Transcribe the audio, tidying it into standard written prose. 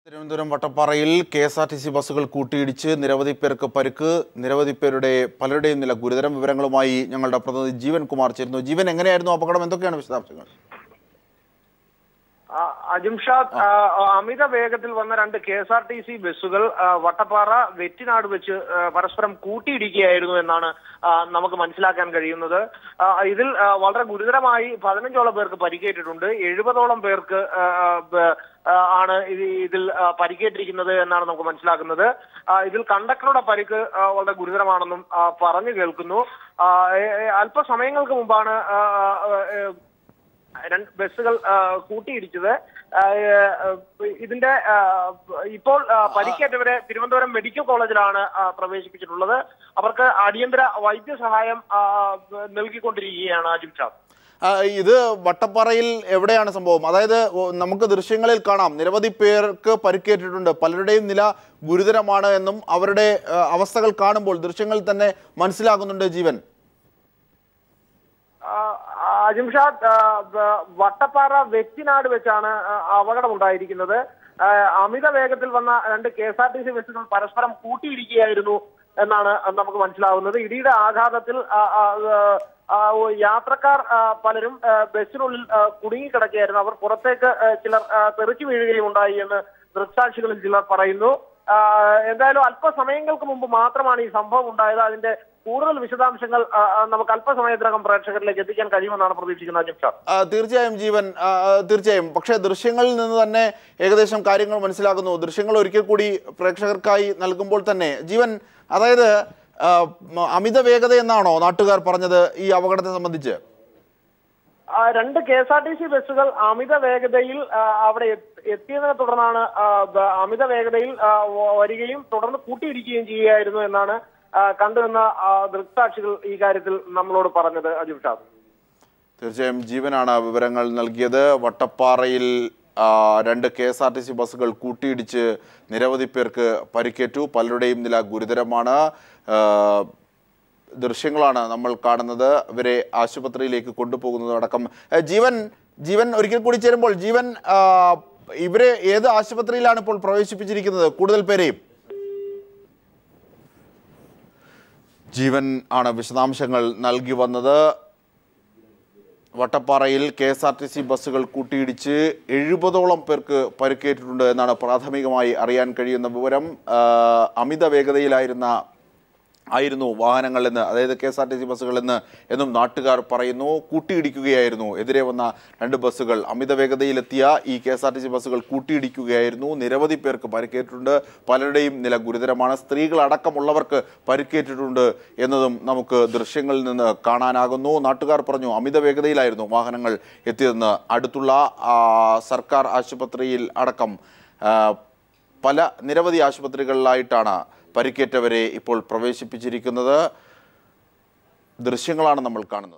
Thiruvananthapuram വട്ടപ്പാറയിൽ KSRTC ബസ്സുകൾ കൂട്ടിയിടിച്ച് നിരവധി പേർക്ക് പരിക്ക്, നിരവധി പേരുടെ പലരുടെയും നില ഗുരുതരം. വിവരങ്ങളുമായി ഞങ്ങളുടെ പ്രതിനിധി ജീവൻ കുമാർ ചേരുന്നു. ജീവൻ, എങ്ങനെയായിരുന്നു അപകടം? എന്തൊക്കെയാണ് വിശദാംശങ്ങൾ? അജിംഷാദ്, അമിത വേഗത്തിൽ വന്ന രണ്ട് കെഎസ്ആർടിസി ബസ്സുകൾ വട്ടപ്പാറ വെറ്റിനാട് വെച്ച് പരസ്പരം കൂട്ടിയിടിക്കുകയായിരുന്നു എന്നാണ് നമുക്ക് മനസ്സിലാക്കാൻ കഴിയുന്നത്. ഇതിൽ വളരെ ഗുരുതരമായി 15ഓളം പേർക്ക് പരിക്കേറ്റിട്ടുണ്ട്. 70ഓളം പേർക്ക് ആണ് ഇതിൽ പരിക്കേറ്റിരിക്കുന്നത് എന്നാണ് നമുക്ക് മനസ്സിലാക്കുന്നത്. ഇതിൽ കണ്ടക്ടറുടെ പരിക്ക് വളരെ ഗുരുതരമാണെന്നും പറഞ്ഞു കേൾക്കുന്നു. അല്പസമയങ്ങൾക്ക് മുമ്പാണ് ബസ്സുകൾ കൂട്ടിയിടിച്ചത്. ഇതിന്റെ ഇപ്പോൾ പരിക്കേറ്റവരെ തിരുവനന്തപുരം മെഡിക്കൽ കോളേജിലാണ് പ്രവേശിപ്പിച്ചിട്ടുള്ളത്. അവർക്ക് അടിയന്തര വൈദ്യസഹായം നൽകിക്കൊണ്ടിരിക്കുകയാണ് അജിംഷാദ്. ഇത് വട്ടപ്പാറയിൽ എവിടെയാണ് സംഭവം? അതായത് നമുക്ക് ദൃശ്യങ്ങളിൽ കാണാം നിരവധി പേർക്ക് പരിക്കേറ്റിട്ടുണ്ട്, പലരുടെയും നില ഗുരുതരമാണ് എന്നും അവരുടെ അവസ്ഥകൾ കാണുമ്പോൾ ദൃശ്യങ്ങളിൽ തന്നെ മനസ്സിലാകുന്നുണ്ട്. ജീവൻ, അജിംഷാദ്, വട്ടപ്പാറ വെറ്റിനാട് വെച്ചാണ് അപകടം ഉണ്ടായിരിക്കുന്നത്. അമിത വേഗത്തിൽ വന്ന രണ്ട് കെഎസ്ആർടിസി ബസ്സുകൾ പരസ്പരം കൂട്ടിയിടിക്കുകയായിരുന്നു എന്നാണ് നമുക്ക് മനസ്സിലാവുന്നത്. ഇടിയുടെ ആഘാതത്തിൽ യാത്രക്കാർ പലരും ബസ്സിനുള്ളിൽ കുടുങ്ങിക്കിടക്കുകയായിരുന്നു. അവർ പുറത്തേക്ക് ചിലർ തെറിച്ചു വീഴുകയും ഉണ്ടായി എന്ന് ദൃക്സാക്ഷികളിൽ ചിലർ പറയുന്നു. എന്തായാലും അല്പസമയങ്ങൾക്ക് മുമ്പ് മാത്രമാണ് ഈ സംഭവം ഉണ്ടായത്. അതിന്റെ കൂടുതൽ വിശദാംശങ്ങൾ നമുക്ക് അല്പസമയത്തിനകം പ്രേക്ഷകരിലേക്ക് എത്തിക്കാൻ കഴിയുമെന്നാണ് പ്രതീക്ഷിക്കുന്നത്. തീർച്ചയായും ജീവൻ, തീർച്ചയായും. പക്ഷേ ദൃശ്യങ്ങളിൽ നിന്ന് തന്നെ ഏകദേശം കാര്യങ്ങൾ മനസ്സിലാകുന്നു. ദൃശ്യങ്ങൾ ഒരിക്കൽ കൂടി പ്രേക്ഷകർക്കായി നൽകുമ്പോൾ തന്നെ ജീവൻ, അതായത് അമിത വേഗത എന്നാണോ നാട്ടുകാർ പറഞ്ഞത് ഈ അപകടത്തെ സംബന്ധിച്ച്? രണ്ട് കെഎസ്ആർടിസി ബസ്സുകൾ അമിത വേഗതയിൽ അവിടെ എത്തിയതിനെ തുടർന്നാണ് അമിത വേഗതയിൽ വരികയും തുടർന്ന് കൂട്ടിയിടിക്കുകയും ചെയ്യുകയായിരുന്നു എന്നാണ് കണ്ടുവന്ന ദൃക്സാക്ഷികൾ ഈ കാര്യത്തിൽ നമ്മളോട് പറഞ്ഞത്. അജിംഷാദ്, തീർച്ചയായും ജീവനാണ് വിവരങ്ങൾ നൽകിയത്. വട്ടപ്പാറയിൽ രണ്ട് കെഎസ്ആർടിസി ബസ്സുകൾ കൂട്ടിയിടിച്ച് നിരവധി പേർക്ക് പരിക്കേറ്റു, പലരുടെയും നില ഗുരുതരമാണ്. ദൃശ്യങ്ങളാണ് നമ്മൾ കാണുന്നത്. ഇവരെ ആശുപത്രിയിലേക്ക് കൊണ്ടുപോകുന്നതടക്കം. ജീവൻ ഒരിക്കൽ കൂടി ചേരുമ്പോൾ ജീവൻ, ഇവരെ ഏത് ആശുപത്രിയിലാണ് ഇപ്പോൾ പ്രവേശിപ്പിച്ചിരിക്കുന്നത്? കൂടുതൽ പേരെയും ജീവൻ ആണ് വിശദാംശങ്ങൾ നൽകി വന്നത്. വട്ടപ്പാറയിൽ കെഎസ്ആർടിസി ബസ്സുകൾ കൂട്ടിയിടിച്ച് 70ഓളം പേർക്ക് പരിക്കേറ്റിട്ടുണ്ട് എന്നാണ് പ്രാഥമികമായി അറിയാൻ കഴിയുന്ന വിവരം. അമിത വേഗതയിലായിരുന്നു വാഹനങ്ങളെന്ന്, അതായത് കെഎസ്ആർടിസി ബസ്സുകളെന്ന് എന്നും നാട്ടുകാർ പറയുന്നു. കൂട്ടിയിടിക്കുകയായിരുന്നു. എതിരെ വന്ന രണ്ട് ബസ്സുകൾ, അമിത വേഗതയിലെത്തിയ ഈ കെഎസ്ആർടിസി ബസ്സുകൾ കൂട്ടിയിടിക്കുകയായിരുന്നു. നിരവധി പേർക്ക് പരിക്കേറ്റിട്ടുണ്ട്, പലരുടെയും നില ഗുരുതരമാണ്. സ്ത്രീകളടക്കമുള്ളവർക്ക് പരിക്കേറ്റിട്ടുണ്ട് എന്നതും നമുക്ക് ദൃശ്യങ്ങളിൽ നിന്ന് കാണാനാകുന്നു. നാട്ടുകാർ പറഞ്ഞു അമിത വേഗതയിലായിരുന്നു വാഹനങ്ങൾ എത്തിയതെന്ന്. അടുത്തുള്ള സർക്കാർ ആശുപത്രിയിൽ അടക്കം നിരവധി ആശുപത്രികളിലായിട്ടാണ് പരിക്കേറ്റവരെ ഇപ്പോൾ പ്രവേശിപ്പിച്ചിരിക്കുന്നത്. ദൃശ്യങ്ങളാണ് നമ്മൾ കാണുന്നത്.